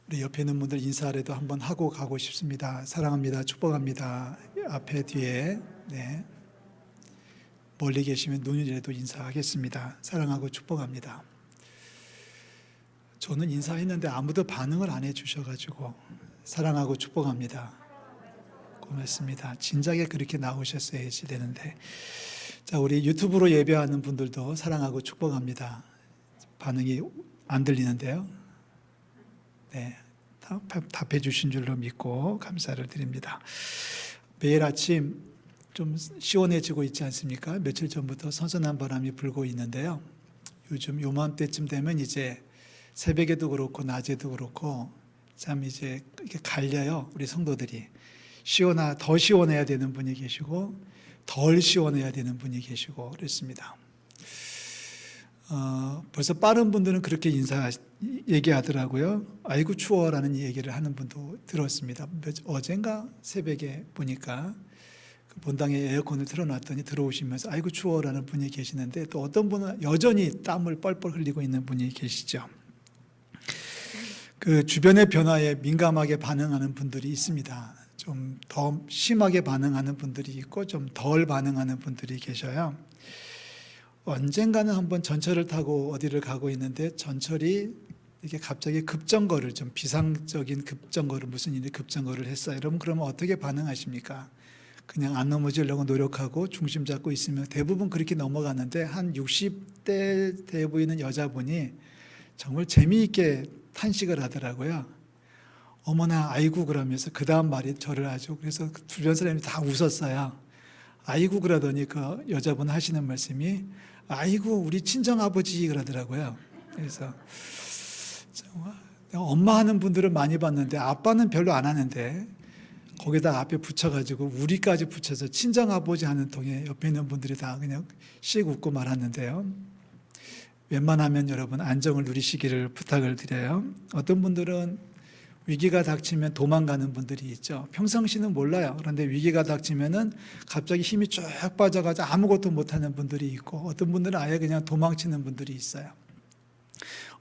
우리 옆에 있는 분들 인사라도 한번 하고 가고 싶습니다. 사랑합니다. 축복합니다. 앞에 뒤에 네. 멀리 계시면 눈이라도 인사하겠습니다. 사랑하고 축복합니다. 저는 인사했는데 아무도 반응을 안 해주셔가지고 사랑하고 축복합니다. 고맙습니다. 진작에 그렇게 나오셨어야지 되는데. 자, 우리 유튜브로 예배하는 분들도 사랑하고 축복합니다. 반응이 안 들리는데요. 네, 답해 주신 줄로 믿고 감사를 드립니다. 매일 아침 좀 시원해지고 있지 않습니까? 며칠 전부터 선선한 바람이 불고 있는데요. 요즘 요맘때쯤 되면 이제 새벽에도 그렇고 낮에도 그렇고 참 이제 이렇게 갈려요. 우리 성도들이 더 시원해야 되는 분이 계시고 덜 시원해야 되는 분이 계시고 그렇습니다. 벌써 빠른 분들은 그렇게 얘기하더라고요. 아이고 추워라는 얘기를 하는 분도 들었습니다. 어젠가 새벽에 보니까 그 본당에 에어컨을 틀어놨더니 들어오시면서 아이고 추워라는 분이 계시는데 또 어떤 분은 여전히 땀을 뻘뻘 흘리고 있는 분이 계시죠. 그 주변의 변화에 민감하게 반응하는 분들이 있습니다. 좀 더 심하게 반응하는 분들이 있고 좀 덜 반응하는 분들이 계셔요. 언젠가는 한번 전철을 타고 어디를 가고 있는데 전철이 이렇게 갑자기 급정거를 좀 비상적인 급정거를 무슨 일이 급정거를 했어요. 여러분 그러면 어떻게 반응하십니까? 그냥 안 넘어지려고 노력하고 중심 잡고 있으면 대부분 그렇게 넘어가는데 한 60대 돼 보이는 여자분이 정말 재미있게 탄식을 하더라고요. 어머나 아이고 그러면서 그 다음 말이 저를 아주 그래서 주변 사람이 다 웃었어요. 아이고 그러더니 그 여자분 하시는 말씀이 아이고 우리 친정아버지 그러더라고요. 그래서 엄마 하는 분들은 많이 봤는데 아빠는 별로 안 하는데 거기다 앞에 붙여가지고 우리까지 붙여서 친정아버지 하는 통에 옆에 있는 분들이 다 그냥 씩 웃고 말았는데요. 웬만하면 여러분 안정을 누리시기를 부탁을 드려요. 어떤 분들은 위기가 닥치면 도망가는 분들이 있죠. 평상시는 몰라요. 그런데 위기가 닥치면은 갑자기 힘이 쭉 빠져가지고 아무것도 못하는 분들이 있고 어떤 분들은 아예 그냥 도망치는 분들이 있어요.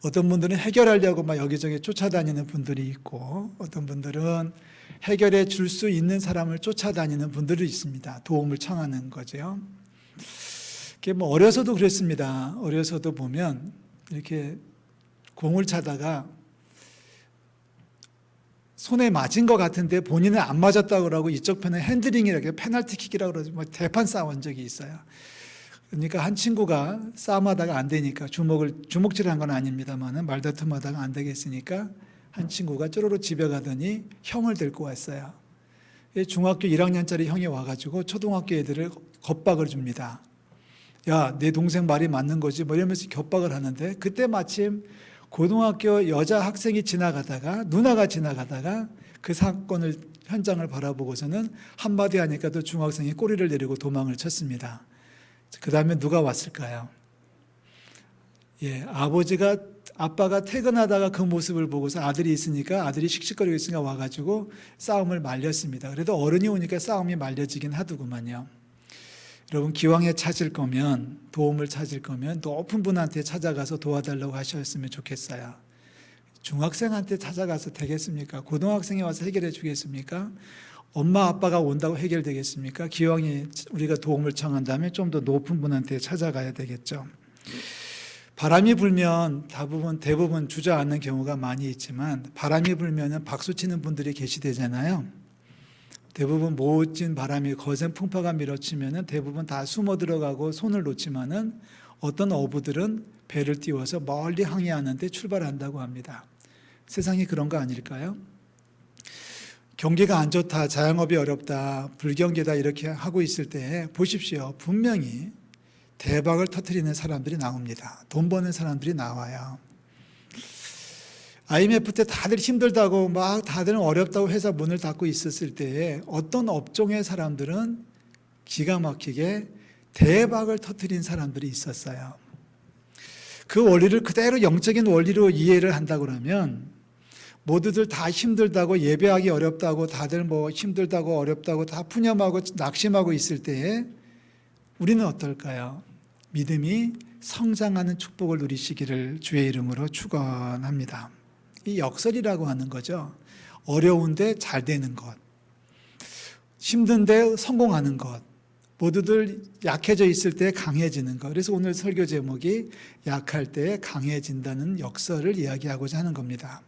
어떤 분들은 해결하려고 막 여기저기 쫓아다니는 분들이 있고 어떤 분들은 해결해 줄 수 있는 사람을 쫓아다니는 분들이 있습니다. 도움을 청하는 거죠. 그게 뭐 어려서도 그랬습니다. 어려서도 보면 이렇게 공을 차다가 손에 맞은 것 같은데 본인은 안 맞았다고 그러고 이쪽 편은 핸들링이라고 페널티킥이라고 그러지 뭐 대판 싸운 적이 있어요. 그러니까 한 친구가 싸움하다가 안 되니까 주먹질한 건 아닙니다만은 말다툼하다가 안 되겠으니까 한 친구가 쪼로로 집에 가더니 형을 데리고 왔어요. 중학교 1학년짜리 형이 와가지고 초등학교 애들을 겁박을 줍니다. 야, 내 동생 말이 맞는 거지 뭐 이러면서 겁박을 하는데 그때 마침 고등학교 여자 학생이 지나가다가 누나가 지나가다가 그 사건을 현장을 바라보고서는 한마디 하니까 또 중학생이 꼬리를 내리고 도망을 쳤습니다. 그 다음에 누가 왔을까요? 아빠가 퇴근하다가 그 모습을 보고서 아들이 있으니까 아들이 씩씩거리고 있으니까 와가지고 싸움을 말렸습니다. 그래도 어른이 오니까 싸움이 말려지긴 하더구만요. 여러분 기왕에 도움을 찾을 거면 높은 분한테 찾아가서 도와달라고 하셨으면 좋겠어요. 중학생한테 찾아가서 되겠습니까? 고등학생이 와서 해결해 주겠습니까? 엄마 아빠가 온다고 해결되겠습니까? 기왕에 우리가 도움을 청한다면 좀 더 높은 분한테 찾아가야 되겠죠. 바람이 불면 대부분 주저앉는 경우가 많이 있지만 바람이 불면 박수 치는 분들이 계시대잖아요. 대부분 멋진 바람이 거센 풍파가 밀어치면 대부분 다 숨어 들어가고 손을 놓지만은 어떤 어부들은 배를 띄워서 멀리 항해하는데 출발한다고 합니다. 세상이 그런 거 아닐까요? 경기가 안 좋다, 자영업이 어렵다, 불경기다 이렇게 하고 있을 때 보십시오. 분명히 대박을 터뜨리는 사람들이 나옵니다. 돈 버는 사람들이 나와요. IMF 때 다들 힘들다고 막 다들 어렵다고 회사 문을 닫고 있었을 때에 어떤 업종의 사람들은 기가 막히게 대박을 터뜨린 사람들이 있었어요. 그 원리를 그대로 영적인 원리로 이해를 한다고 그러면 모두들 다 힘들다고 예배하기 어렵다고 다들 뭐 힘들다고 어렵다고 다 푸념하고 낙심하고 있을 때에 우리는 어떨까요? 믿음이 성장하는 축복을 누리시기를 주의 이름으로 축원합니다. 이 역설이라고 하는 거죠. 어려운데 잘 되는 것, 힘든데 성공하는 것, 모두들 약해져 있을 때 강해지는 것. 그래서 오늘 설교 제목이 약할 때 강해진다는 역설을 이야기하고자 하는 겁니다.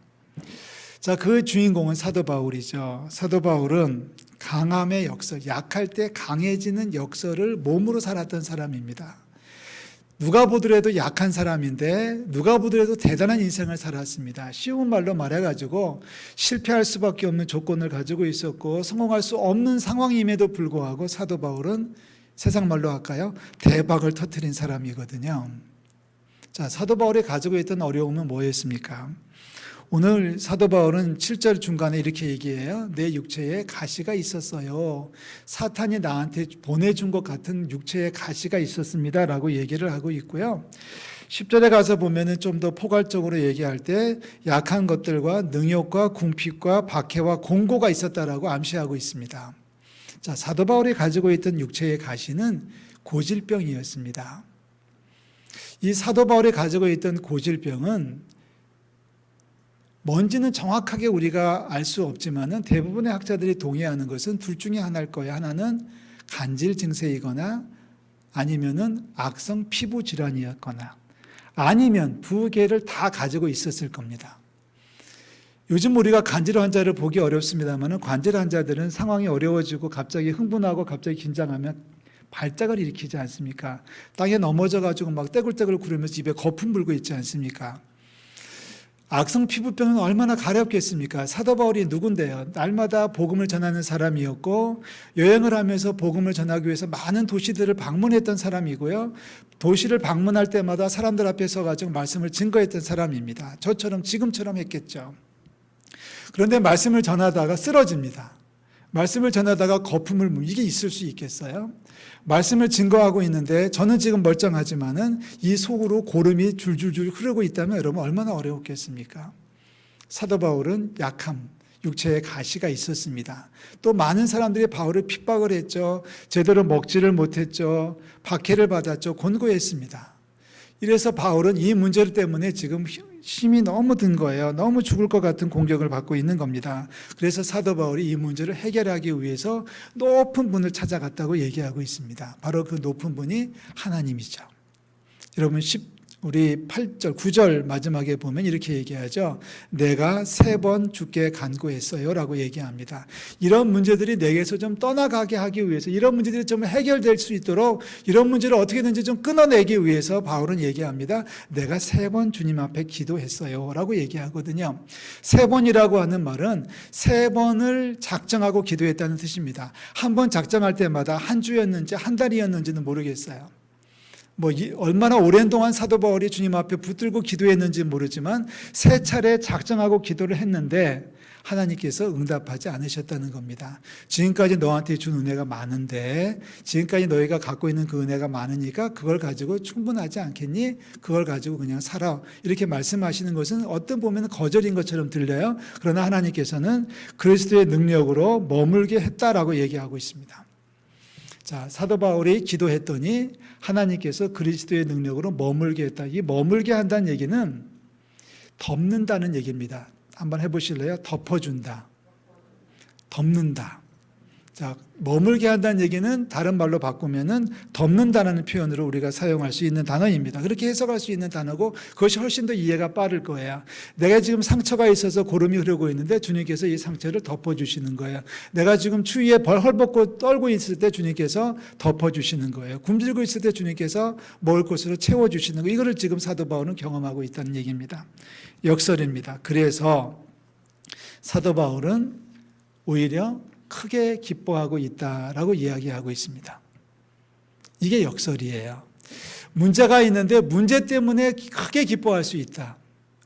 자, 그 주인공은 사도 바울이죠. 사도 바울은 강함의 역설, 약할 때 강해지는 역설을 몸으로 살았던 사람입니다. 누가 보더라도 약한 사람인데 누가 보더라도 대단한 인생을 살았습니다. 쉬운 말로 말해가지고 실패할 수밖에 없는 조건을 가지고 있었고 성공할 수 없는 상황임에도 불구하고 사도 바울은 세상 말로 할까요? 대박을 터뜨린 사람이거든요. 자, 사도 바울이 가지고 있던 어려움은 뭐였습니까? 오늘 사도 바울은 7절 중간에 이렇게 얘기해요. 내 육체에 가시가 있었어요. 사탄이 나한테 보내준 것 같은 육체에 가시가 있었습니다 라고 얘기를 하고 있고요. 10절에 가서 보면은 좀 더 포괄적으로 얘기할 때 약한 것들과 능욕과 궁핍과 박해와 공고가 있었다라고 암시하고 있습니다. 자, 사도 바울이 가지고 있던 육체의 가시는 고질병이었습니다. 이 사도 바울이 가지고 있던 고질병은 뭔지는 정확하게 우리가 알 수 없지만은 대부분의 학자들이 동의하는 것은 둘 중에 하나일 거예요. 하나는 간질 증세이거나 아니면은 악성 피부 질환이었거나 아니면 두 개를 다 가지고 있었을 겁니다. 요즘 우리가 간질 환자를 보기 어렵습니다만은 관절 환자들은 상황이 어려워지고 갑자기 흥분하고 갑자기 긴장하면 발작을 일으키지 않습니까? 땅에 넘어져 가지고 막 떼굴떼굴 구르면서 입에 거품 불고 있지 않습니까? 악성 피부병은 얼마나 가렵겠습니까? 사도 바울이 누군데요? 날마다 복음을 전하는 사람이었고 여행을 하면서 복음을 전하기 위해서 많은 도시들을 방문했던 사람이고요. 도시를 방문할 때마다 사람들 앞에 서가지고 말씀을 증거했던 사람입니다. 저처럼 지금처럼 했겠죠. 그런데 말씀을 전하다가 쓰러집니다. 말씀을 전하다가 거품을 이게 있을 수 있겠어요? 말씀을 증거하고 있는데 저는 지금 멀쩡하지만은 이 속으로 고름이 줄줄줄 흐르고 있다면 여러분 얼마나 어려웠겠습니까? 사도 바울은 약함, 육체에 가시가 있었습니다. 또 많은 사람들이 바울을 핍박을 했죠. 제대로 먹지를 못했죠. 박해를 받았죠. 곤고했습니다. 이래서 바울은 이 문제 때문에 지금 힘이 너무 든 거예요. 너무 죽을 것 같은 공격을 받고 있는 겁니다. 그래서 사도 바울이 이 문제를 해결하기 위해서 높은 분을 찾아갔다고 얘기하고 있습니다. 바로 그 높은 분이 하나님이죠. 여러분 우리 8절, 9절 마지막에 보면 이렇게 얘기하죠. 내가 3번 주께 간구했어요 라고 얘기합니다. 이런 문제들이 내게서 좀 떠나가게 하기 위해서 이런 문제들이 좀 해결될 수 있도록 이런 문제를 어떻게든지 좀 끊어내기 위해서 바울은 얘기합니다. 내가 3번 주님 앞에 기도했어요 라고 얘기하거든요. 3번이라고 하는 말은 3번을 작정하고 기도했다는 뜻입니다. 한 번 작정할 때마다 한 주였는지 한 달이었는지는 모르겠어요. 얼마나 오랜 동안 사도 바울이 주님 앞에 붙들고 기도했는지 모르지만 3차례 작정하고 기도를 했는데 하나님께서 응답하지 않으셨다는 겁니다. 지금까지 너한테 준 은혜가 많은데 지금까지 너희가 갖고 있는 그 은혜가 많으니까 그걸 가지고 충분하지 않겠니? 그걸 가지고 그냥 살아. 이렇게 말씀하시는 것은 어떤 보면 거절인 것처럼 들려요. 그러나 하나님께서는 그리스도의 능력으로 머물게 했다라고 얘기하고 있습니다. 자, 사도 바울이 기도했더니 하나님께서 그리스도의 능력으로 머물게 했다. 이 머물게 한다는 얘기는 덮는다는 얘기입니다. 한번 해보실래요? 덮어준다. 덮는다. 자, 머물게 한다는 얘기는 다른 말로 바꾸면은 덮는다는 표현으로 우리가 사용할 수 있는 단어입니다. 그렇게 해석할 수 있는 단어고 그것이 훨씬 더 이해가 빠를 거예요. 내가 지금 상처가 있어서 고름이 흐르고 있는데 주님께서 이 상처를 덮어주시는 거예요. 내가 지금 추위에 헐벗고 떨고 있을 때 주님께서 덮어주시는 거예요. 굶주리고 있을 때 주님께서 먹을 것으로 채워주시는 거예요. 이거를 지금 사도 바울은 경험하고 있다는 얘기입니다. 역설입니다. 그래서 사도 바울은 오히려 크게 기뻐하고 있다라고 이야기하고 있습니다. 이게 역설이에요. 문제가 있는데 문제 때문에 크게 기뻐할 수 있다.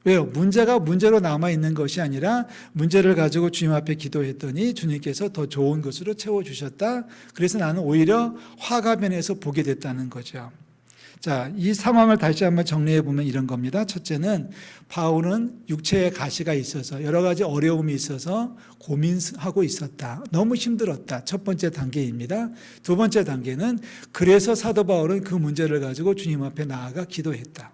왜요? 문제가 문제로 남아있는 것이 아니라 문제를 가지고 주님 앞에 기도했더니 주님께서 더 좋은 것으로 채워주셨다. 그래서 나는 오히려 화가 변해서 보게 됐다는 거죠. 자, 이 상황을 다시 한번 정리해 보면 이런 겁니다. 첫째는 바울은 육체에 가시가 있어서 여러 가지 어려움이 있어서 고민하고 있었다. 너무 힘들었다. 첫 번째 단계입니다. 두 번째 단계는 그래서 사도 바울은 그 문제를 가지고 주님 앞에 나아가 기도했다.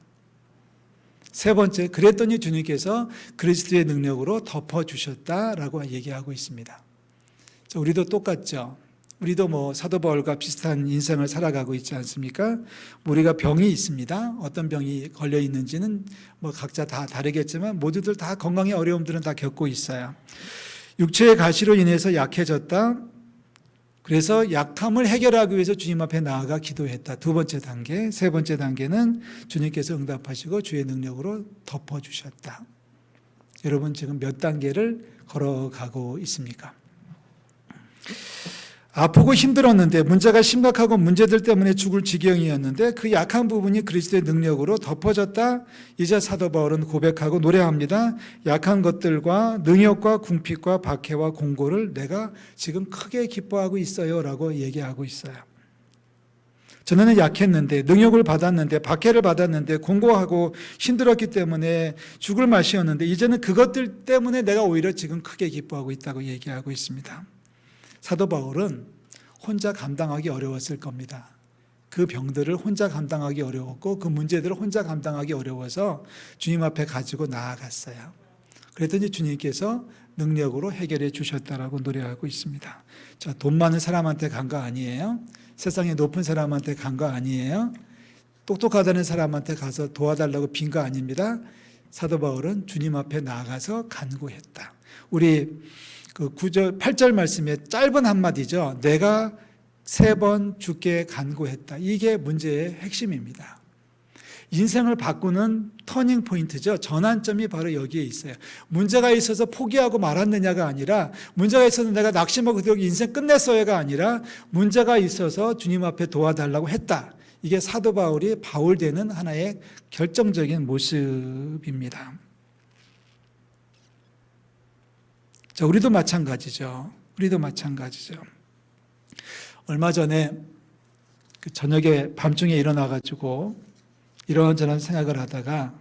세 번째, 그랬더니 주님께서 그리스도의 능력으로 덮어주셨다라고 얘기하고 있습니다. 우리도 똑같죠. 우리도 뭐 사도 바울과 비슷한 인생을 살아가고 있지 않습니까? 우리가 병이 있습니다. 어떤 병이 걸려 있는지는 뭐 각자 다 다르겠지만 모두들 다 건강의 어려움들은 다 겪고 있어요. 육체의 가시로 인해서 약해졌다. 그래서 약함을 해결하기 위해서 주님 앞에 나아가 기도했다. 두 번째 단계. 세 번째 단계는 주님께서 응답하시고 주의 능력으로 덮어주셨다. 여러분 지금 몇 단계를 걸어가고 있습니까? 아프고 힘들었는데 문제가 심각하고 문제들 때문에 죽을 지경이었는데 그 약한 부분이 그리스도의 능력으로 덮어졌다. 이제 사도 바울은 고백하고 노래합니다. 약한 것들과 능욕과 궁핍과 박해와 공고를 내가 지금 크게 기뻐하고 있어요 라고 얘기하고 있어요. 전에는 약했는데 능욕을 받았는데 박해를 받았는데 공고하고 힘들었기 때문에 죽을 맛이었는데 이제는 그것들 때문에 내가 오히려 지금 크게 기뻐하고 있다고 얘기하고 있습니다. 사도 바울은 혼자 감당하기 어려웠을 겁니다. 그 병들을 혼자 감당하기 어려웠고 그 문제들을 혼자 감당하기 어려워서 주님 앞에 가지고 나아갔어요. 그랬더니 주님께서 능력으로 해결해 주셨다라고 노래하고 있습니다. 돈 많은 사람한테 간 거 아니에요? 세상에 높은 사람한테 간 거 아니에요? 똑똑하다는 사람한테 가서 도와달라고 빈 거 아닙니다. 사도 바울은 주님 앞에 나아가서 간구했다. 우리 그 9절, 8절 말씀에 짧은 한마디죠. 내가 3번 주께 간구했다. 이게 문제의 핵심입니다. 인생을 바꾸는 터닝 포인트죠. 전환점이 바로 여기에 있어요. 문제가 있어서 포기하고 말았느냐가 아니라 문제가 있어서 내가 낙심하고 그대로 인생 끝냈어요가 아니라 문제가 있어서 주님 앞에 도와달라고 했다. 이게 사도 바울이 바울되는 하나의 결정적인 모습입니다. 자, 우리도 마찬가지죠. 얼마 전에 그 저녁에 밤중에 일어나가지고 이런저런 생각을 하다가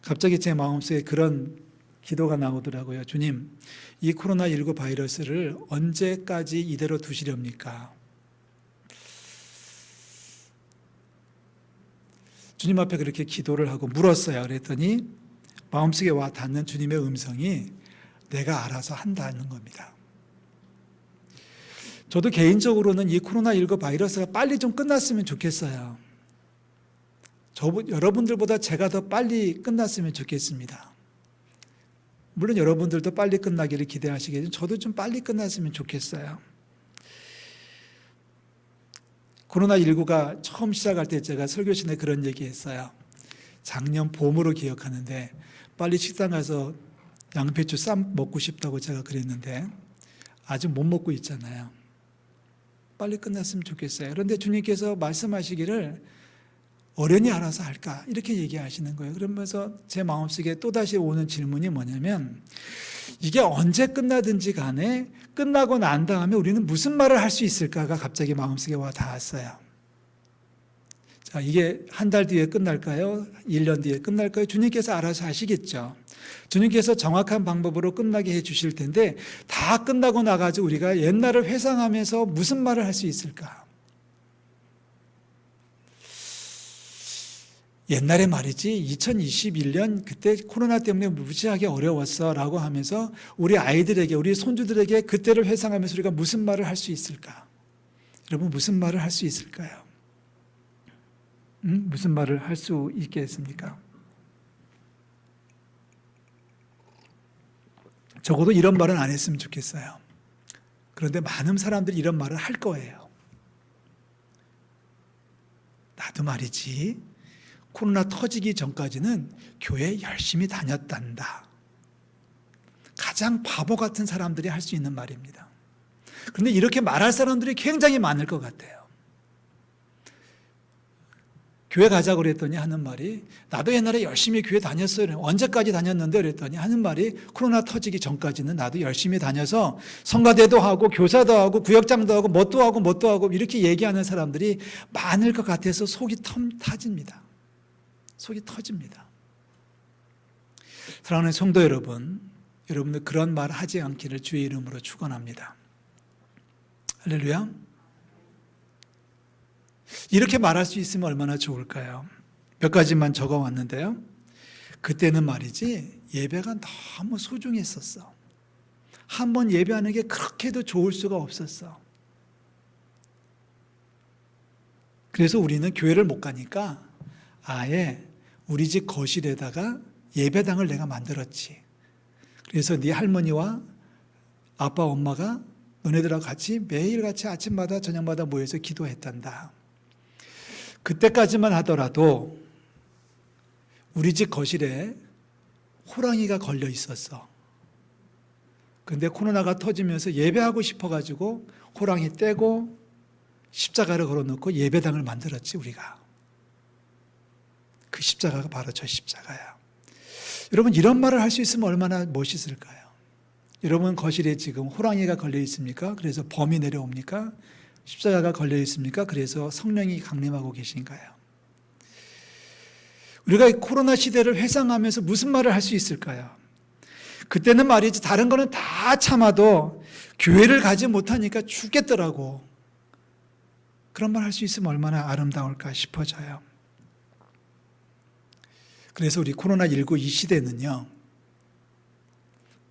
갑자기 제 마음속에 그런 기도가 나오더라고요. 주님, 이 코로나19 바이러스를 언제까지 이대로 두시렵니까? 주님 앞에 그렇게 기도를 하고 물었어요. 그랬더니 마음속에 와 닿는 주님의 음성이 내가 알아서 한다는 겁니다. 저도 개인적으로는 이 코로나19 바이러스가 빨리 좀 끝났으면 좋겠어요. 여러분들보다 제가 더 빨리 끝났으면 좋겠습니다. 물론 여러분들도 빨리 끝나기를 기대하시겠지만 저도 좀 빨리 끝났으면 좋겠어요. 코로나19가 처음 시작할 때 제가 설교 시간에 그런 얘기했어요. 작년 봄으로 기억하는데 빨리 식당 가서 양배추 쌈 먹고 싶다고 제가 그랬는데 아직 못 먹고 있잖아요. 빨리 끝났으면 좋겠어요. 그런데 주님께서 말씀하시기를 어련히 알아서 할까 이렇게 얘기하시는 거예요. 그러면서 제 마음속에 또다시 오는 질문이 뭐냐면 이게 언제 끝나든지 간에 끝나고 난 다음에 우리는 무슨 말을 할 수 있을까가 갑자기 마음속에 와 닿았어요. 자, 이게 한 달 뒤에 끝날까요? 1년 뒤에 끝날까요? 주님께서 알아서 하시겠죠. 주님께서 정확한 방법으로 끝나게 해 주실 텐데 다 끝나고 나가지고 우리가 옛날을 회상하면서 무슨 말을 할 수 있을까? 옛날에 말이지 2021년 그때 코로나 때문에 무지하게 어려웠어 라고 하면서 우리 아이들에게 우리 손주들에게 그때를 회상하면서 우리가 무슨 말을 할 수 있을까? 여러분 무슨 말을 할 수 있을까요? 무슨 말을 할 수 있겠습니까? 적어도 이런 말은 안 했으면 좋겠어요. 그런데 많은 사람들이 이런 말을 할 거예요. 나도 말이지 코로나 터지기 전까지는 교회 열심히 다녔단다. 가장 바보 같은 사람들이 할 수 있는 말입니다. 그런데 이렇게 말할 사람들이 굉장히 많을 것 같아요. 교회 가자고 그랬더니 하는 말이 나도 옛날에 열심히 교회 다녔어요. 언제까지 다녔는데 그랬더니 하는 말이 코로나 터지기 전까지는 나도 열심히 다녀서 성가대도 하고 교사도 하고 구역장도 하고 뭣도 하고 이렇게 얘기하는 사람들이 많을 것 같아서 속이 터집니다. 속이 터집니다. 사랑하는 성도 여러분, 여러분들 그런 말 하지 않기를 주의 이름으로 축원합니다. 할렐루야. 이렇게 말할 수 있으면 얼마나 좋을까요? 몇 가지만 적어왔는데요. 그때는 말이지 예배가 너무 소중했었어. 한 번 예배하는 게 그렇게도 좋을 수가 없었어. 그래서 우리는 교회를 못 가니까 아예 우리 집 거실에다가 예배당을 내가 만들었지. 그래서 네 할머니와 아빠 엄마가 너네들하고 같이 매일같이 아침마다 저녁마다 모여서 기도했단다. 그때까지만 하더라도 우리 집 거실에 호랑이가 걸려 있었어. 근데 코로나가 터지면서 예배하고 싶어가지고 호랑이 떼고 십자가를 걸어놓고 예배당을 만들었지, 우리가. 그 십자가가 바로 저 십자가야. 여러분, 이런 말을 할 수 있으면 얼마나 멋있을까요? 여러분 거실에 지금 호랑이가 걸려 있습니까? 그래서 범이 내려옵니까? 십자가가 걸려 있습니까? 그래서 성령이 강림하고 계신가요? 우리가 코로나 시대를 회상하면서 무슨 말을 할 수 있을까요? 그때는 말이지 다른 거는 다 참아도 교회를 가지 못하니까 죽겠더라고. 그런 말 할 수 있으면 얼마나 아름다울까 싶어져요. 그래서 우리 코로나19 이 시대는요,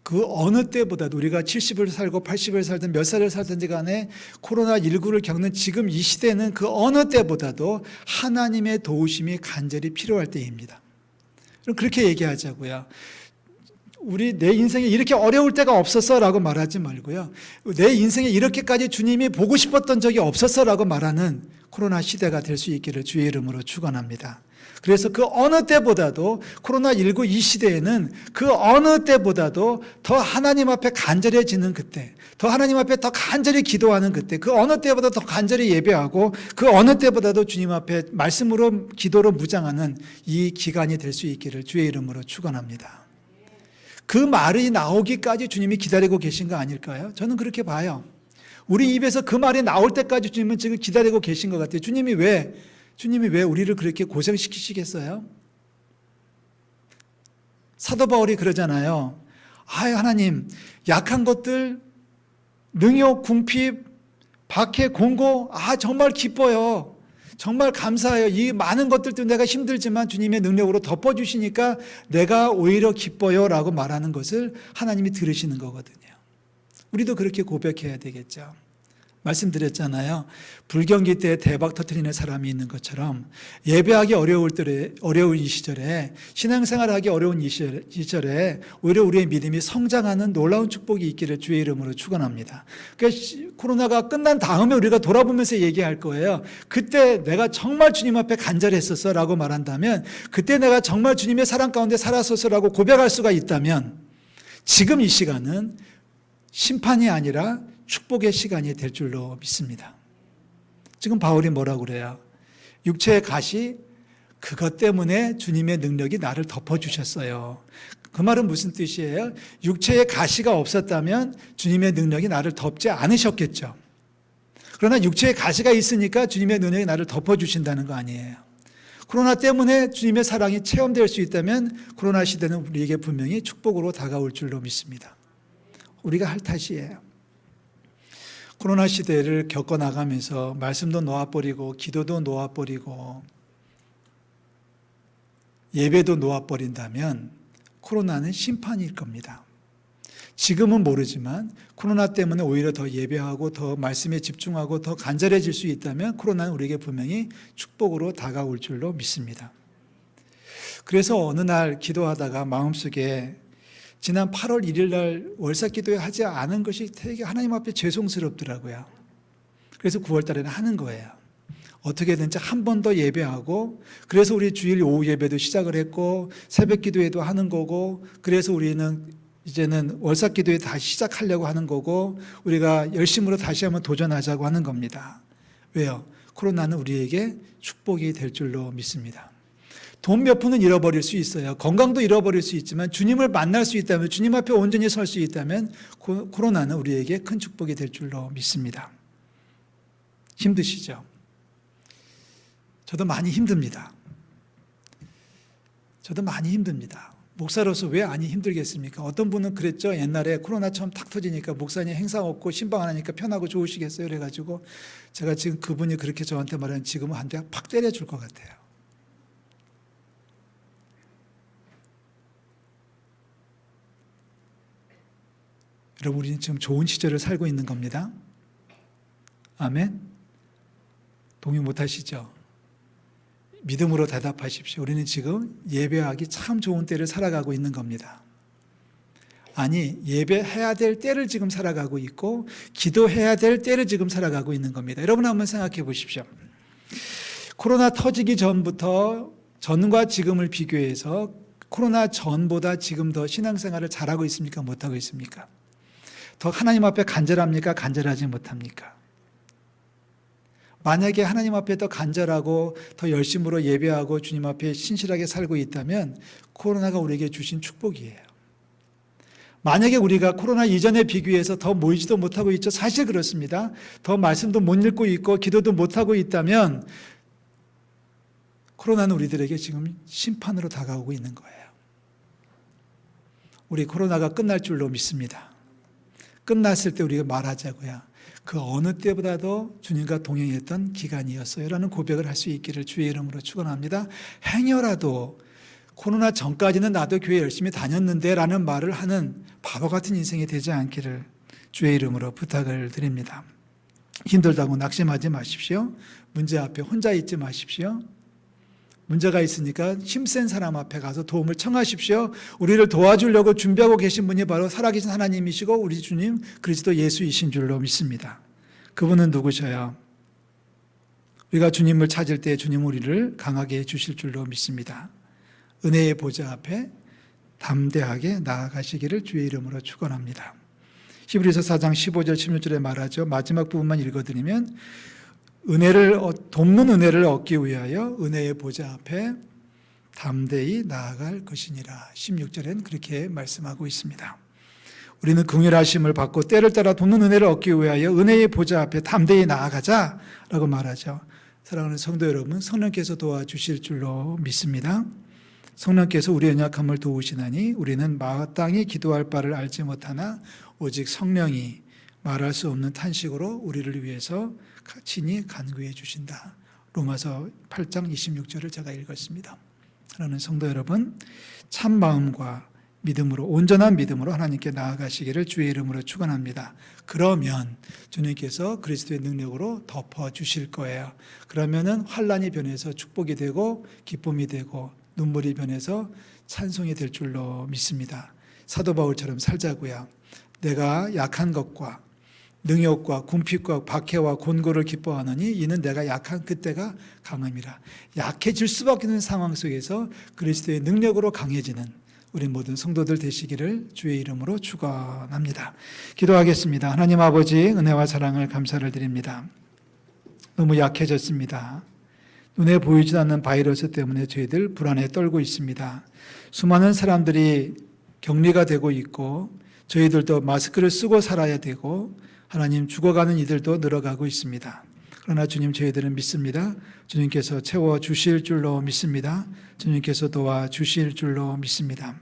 그 어느 때보다도 우리가 70을 살고 80을 살든 몇 살을 살든지 간에 코로나19를 겪는 지금 이 시대는 그 어느 때보다도 하나님의 도우심이 간절히 필요할 때입니다. 그럼 그렇게 얘기하자고요. 내 인생에 이렇게 어려울 때가 없었어라고 말하지 말고요. 내 인생에 이렇게까지 주님이 보고 싶었던 적이 없었어라고 말하는 코로나 시대가 될 수 있기를 주의 이름으로 축원합니다. 그래서 그 어느 때보다도 코로나19 이 시대에는 그 어느 때보다도 더 하나님 앞에 간절해지는 그때, 더 하나님 앞에 더 간절히 기도하는 그때, 그 어느 때보다 더 간절히 예배하고 그 어느 때보다도 주님 앞에 말씀으로 기도로 무장하는 이 기간이 될 수 있기를 주의 이름으로 축원합니다. 그 말이 나오기까지 주님이 기다리고 계신 거 아닐까요? 저는 그렇게 봐요. 우리 입에서 그 말이 나올 때까지 주님은 지금 기다리고 계신 것 같아요. 주님이 왜 우리를 그렇게 고생시키시겠어요? 사도 바울이 그러잖아요. 하나님, 약한 것들, 능욕, 궁핍, 박해, 공고, 정말 기뻐요. 정말 감사해요. 이 많은 것들도 내가 힘들지만 주님의 능력으로 덮어주시니까 내가 오히려 기뻐요 라고 말하는 것을 하나님이 들으시는 거거든요. 우리도 그렇게 고백해야 되겠죠. 말씀드렸잖아요. 불경기 때 대박 터뜨리는 사람이 있는 것처럼 예배하기 어려운 이 시절에, 신앙생활하기 어려운 이 시절에 오히려 우리의 믿음이 성장하는 놀라운 축복이 있기를 주의 이름으로 축원합니다. 그러니까 코로나가 끝난 다음에 우리가 돌아보면서 얘기할 거예요. 그때 내가 정말 주님 앞에 간절했었어 라고 말한다면, 그때 내가 정말 주님의 사랑 가운데 살았었어 라고 고백할 수가 있다면, 지금 이 시간은 심판이 아니라 축복의 시간이 될 줄로 믿습니다. 지금 바울이 뭐라고 그래요? 육체의 가시, 그것 때문에 주님의 능력이 나를 덮어주셨어요. 그 말은 무슨 뜻이에요? 육체의 가시가 없었다면 주님의 능력이 나를 덮지 않으셨겠죠. 그러나 육체의 가시가 있으니까 주님의 능력이 나를 덮어주신다는 거 아니에요. 코로나 때문에 주님의 사랑이 체험될 수 있다면 코로나 시대는 우리에게 분명히 축복으로 다가올 줄로 믿습니다. 우리가 할 탓이에요. 코로나 시대를 겪어나가면서 말씀도 놓아버리고 기도도 놓아버리고 예배도 놓아버린다면 코로나는 심판일 겁니다. 지금은 모르지만 코로나 때문에 오히려 더 예배하고 더 말씀에 집중하고 더 간절해질 수 있다면 코로나는 우리에게 분명히 축복으로 다가올 줄로 믿습니다. 그래서 어느 날 기도하다가 마음속에 지난 8월 1일 날 월사 기도회 하지 않은 것이 되게 하나님 앞에 죄송스럽더라고요. 그래서 9월 달에는 하는 거예요. 어떻게든지 한 번 더 예배하고, 그래서 우리 주일 오후 예배도 시작을 했고 새벽 기도회도 하는 거고, 그래서 우리는 이제는 월사 기도회 다시 시작하려고 하는 거고, 우리가 열심으로 다시 한번 도전하자고 하는 겁니다. 왜요? 코로나는 우리에게 축복이 될 줄로 믿습니다. 돈 몇 푼은 잃어버릴 수 있어요. 건강도 잃어버릴 수 있지만 주님을 만날 수 있다면, 주님 앞에 온전히 설 수 있다면 코로나는 우리에게 큰 축복이 될 줄로 믿습니다. 힘드시죠? 저도 많이 힘듭니다. 저도 많이 힘듭니다. 목사로서 왜 많이 힘들겠습니까? 어떤 분은 그랬죠. 옛날에 코로나 처음 탁 터지니까 목사님 행사 없고 신방 안 하니까 편하고 좋으시겠어요? 그래가지고 제가 지금 그분이 그렇게 저한테 말하면 지금은 한 대 팍 때려줄 것 같아요. 여러분, 우리는 지금 좋은 시절을 살고 있는 겁니다. 아멘? 동의 못하시죠? 믿음으로 대답하십시오. 우리는 지금 예배하기 참 좋은 때를 살아가고 있는 겁니다. 아니, 예배해야 될 때를 지금 살아가고 있고 기도해야 될 때를 지금 살아가고 있는 겁니다. 여러분 한번 생각해 보십시오. 코로나 터지기 전부터 전과 지금을 비교해서 코로나 전보다 지금 더 신앙생활을 잘하고 있습니까? 못하고 있습니까? 더 하나님 앞에 간절합니까? 간절하지 못합니까? 만약에 하나님 앞에 더 간절하고 더 열심으로 예배하고 주님 앞에 신실하게 살고 있다면 코로나가 우리에게 주신 축복이에요. 만약에 우리가 코로나 이전에 비교해서 더 모이지도 못하고 있죠. 사실 그렇습니다. 더 말씀도 못 읽고 있고 기도도 못하고 있다면 코로나는 우리들에게 지금 심판으로 다가오고 있는 거예요. 우리 코로나가 끝날 줄로 믿습니다. 끝났을 때 우리가 말하자고요. 그 어느 때보다도 주님과 동행했던 기간이었어요 라는 고백을 할 수 있기를 주의 이름으로 축원합니다. 행여라도 코로나 전까지는 나도 교회 열심히 다녔는데 라는 말을 하는 바보 같은 인생이 되지 않기를 주의 이름으로 부탁을 드립니다. 힘들다고 낙심하지 마십시오. 문제 앞에 혼자 있지 마십시오. 문제가 있으니까 힘센 사람 앞에 가서 도움을 청하십시오. 우리를 도와주려고 준비하고 계신 분이 바로 살아계신 하나님이시고 우리 주님 그리스도 예수이신 줄로 믿습니다. 그분은 누구셔요? 우리가 주님을 찾을 때 주님 우리를 강하게 해주실 줄로 믿습니다. 은혜의 보좌 앞에 담대하게 나아가시기를 주의 이름으로 축원합니다. 히브리서 4장 15절 16절에 말하죠. 마지막 부분만 읽어드리면 돕는 은혜를 얻기 위하여 은혜의 보좌 앞에 담대히 나아갈 것이니라. 16절엔 그렇게 말씀하고 있습니다. 우리는 긍휼하심을 받고 때를 따라 돕는 은혜를 얻기 위하여 은혜의 보좌 앞에 담대히 나아가자라고 말하죠. 사랑하는 성도 여러분, 성령께서 도와주실 줄로 믿습니다. 성령께서 우리의 연약함을 도우시나니 우리는 마땅히 기도할 바를 알지 못하나 오직 성령이 말할 수 없는 탄식으로 우리를 위해서 친히 간구해 주신다. 로마서 8장 26절을 제가 읽었습니다. 하나님 성도 여러분, 참 마음과 믿음으로 온전한 믿음으로 하나님께 나아가시기를 주의 이름으로 축원합니다. 그러면 주님께서 그리스도의 능력으로 덮어 주실 거예요. 그러면은 환난이 변해서 축복이 되고 기쁨이 되고 눈물이 변해서 찬송이 될 줄로 믿습니다. 사도 바울처럼 살자고요. 내가 약한 것과 능욕과 궁핍과 박해와 곤고를 기뻐하느니 이는 내가 약한 그때가 강함이라. 약해질 수밖에 없는 상황 속에서 그리스도의 능력으로 강해지는 우리 모든 성도들 되시기를 주의 이름으로 축원합니다. 기도하겠습니다. 하나님 아버지 은혜와 사랑을 감사를 드립니다. 너무 약해졌습니다. 눈에 보이지 않는 바이러스 때문에 저희들 불안에 떨고 있습니다. 수많은 사람들이 격리가 되고 있고 저희들도 마스크를 쓰고 살아야 되고 하나님 죽어가는 이들도 늘어가고 있습니다. 그러나 주님 저희들은 믿습니다. 주님께서 채워주실 줄로 믿습니다. 주님께서 도와주실 줄로 믿습니다.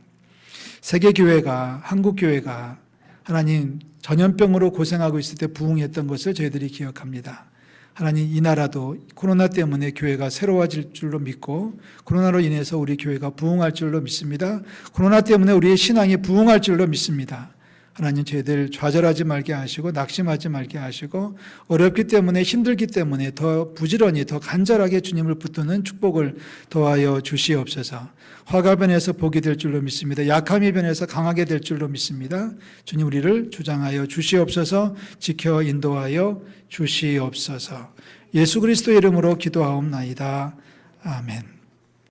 세계교회가 한국교회가 하나님 전염병으로 고생하고 있을 때 부흥했던 것을 저희들이 기억합니다. 하나님 이 나라도 코로나 때문에 교회가 새로워질 줄로 믿고 코로나로 인해서 우리 교회가 부흥할 줄로 믿습니다. 코로나 때문에 우리의 신앙이 부흥할 줄로 믿습니다. 하나님 저희들 좌절하지 말게 하시고 낙심하지 말게 하시고 어렵기 때문에 힘들기 때문에 더 부지런히 더 간절하게 주님을 붙드는 축복을 더하여 주시옵소서. 화가 변해서 복이 될 줄로 믿습니다. 약함이 변해서 강하게 될 줄로 믿습니다. 주님 우리를 주장하여 주시옵소서. 지켜 인도하여 주시옵소서. 예수 그리스도의 이름으로 기도하옵나이다. 아멘.